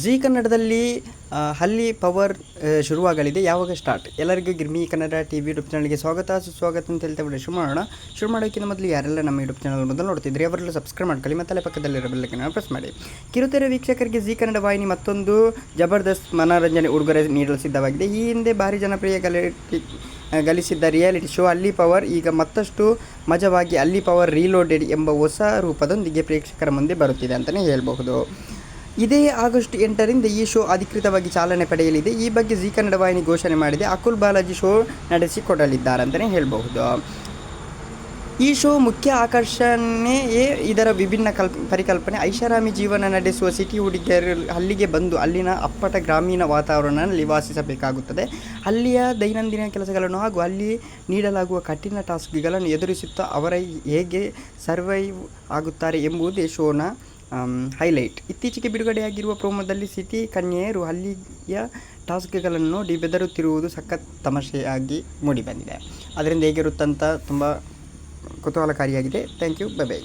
ಜೀ ಕನ್ನಡದಲ್ಲಿ ಹಲ್ಲಿ ಪವರ್ ಶುರುವಾಗಲಿದೆ. ಯಾವಾಗ ಸ್ಟಾರ್ಟ್? ಎಲ್ಲರಿಗೂ ಗಿರ್ಮಿ ಕನ್ನಡ ಟಿವಿ ಯೂಟ್ಯೂಬ್ ಚಾನಲ್ಗೆ ಸ್ವಾಗತ ಅಂತ ಹೇಳ್ತಾ ಬಿಡಿ ಶುರು ಮಾಡೋಕ್ಕಿಂತ ಮೊದಲು ಯಾರೆಲ್ಲ ನಮ್ಮ ಯೂಟ್ಯೂಬ್ ಚಾನಲ್ ಮೊದಲು ನೋಡ್ತಿದ್ರಿ ಅವರೆಲ್ಲ ಸಬ್ಸ್ಕ್ರೈಬ್ ಮಾಡ್ಕೊಳ್ಳಿ ಮತ್ತು ಅಲ್ಲೇ ಪಕ್ಕದಲ್ಲಿರೋ ಬೆಲ್ಲೈಕನ್ನ ಪ್ರೆಸ್ ಮಾಡಿ. ಕಿರುತೆರೆ ವೀಕ್ಷಕರಿಗೆ ಜೀ ಕನ್ನಡ ವಾಹಿನಿ ಮತ್ತೊಂದು ಜಬರ್ದಸ್ತ್ ಮನೋರಂಜನೆ ಉಡುಗೊರೆ ನೀಡಲು ಸಿದ್ಧವಾಗಿದೆ. ಈ ಹಿಂದೆ ಭಾರಿ ಜನಪ್ರಿಯ ಗಳಿಸಿದ್ದ ರಿಯಾಲಿಟಿ ಶೋ ಹಲ್ಲಿ ಪವರ್ ಈಗ ಮತ್ತಷ್ಟು ಮಜವಾಗಿ ಹಲ್ಲಿ ಪವರ್ ರೀಲೋಡೆಡ್ ಎಂಬ ಹೊಸ ರೂಪದೊಂದಿಗೆ ಪ್ರೇಕ್ಷಕರ ಮುಂದೆ ಬರುತ್ತಿದೆ ಅಂತಲೇ ಹೇಳಬಹುದು. ಇದೇ ಆಗಸ್ಟ್ 8ರಿಂದ ಈ ಶೋ ಅಧಿಕೃತವಾಗಿ ಚಾಲನೆ ಪಡೆಯಲಿದೆ. ಈ ಬಗ್ಗೆ ಜೀ ಕನ್ನಡ ವಾಹಿನಿ ಘೋಷಣೆ ಮಾಡಿದೆ. ಅಕುಲ್ ಬಾಲಾಜಿ ಶೋ ನಡೆಸಿಕೊಡಲಿದ್ದಾರೆ ಅಂತಲೇ ಹೇಳಬಹುದು. ಈ ಶೋ ಮುಖ್ಯ ಆಕರ್ಷಣೆಯೇ ಇದರ ವಿಭಿನ್ನ ಪರಿಕಲ್ಪನೆ. ಐಷಾರಾಮಿ ಜೀವನ ನಡೆಸುವ ಸಿಟಿ ಹುಡುಗಿಯರು ಅಲ್ಲಿಗೆ ಬಂದು ಅಲ್ಲಿನ ಅಪ್ಪಟ ಗ್ರಾಮೀಣ ವಾತಾವರಣದಲ್ಲಿ ವಾಸಿಸಬೇಕಾಗುತ್ತದೆ. ಅಲ್ಲಿಯ ದೈನಂದಿನ ಕೆಲಸಗಳನ್ನು ಹಾಗೂ ಅಲ್ಲಿ ನೀಡಲಾಗುವ ಕಠಿಣ ಟಾಸ್ಕ್ಗಳನ್ನು ಎದುರಿಸುತ್ತಾ ಅವರ ಹೇಗೆ ಸರ್ವೈವ್ ಆಗುತ್ತಾರೆ ಎಂಬುದೇ ಶೋನ ಹೈಲೈಟ್. ಇತ್ತೀಚೆಗೆ ಬಿಡುಗಡೆಯಾಗಿರುವ ಪ್ರೋಮೋದಲ್ಲಿ ಸಿಟಿ ಕನ್ಯೆಯರು ಹಳ್ಳಿಯ ಟಾಸ್ಕ್ಗಳನ್ನು ನೋಡಿ ಬೆದರುತ್ತಿರುವುದು ಸಖತ್ ತಮಾಷೆಯಾಗಿ ಮೂಡಿಬಂದಿದೆ. ಅದರಿಂದ ಹೇಗಿರುತ್ತಂತ ತುಂಬ ಕುತೂಹಲಕಾರಿಯಾಗಿದೆ. Thank you, bye by.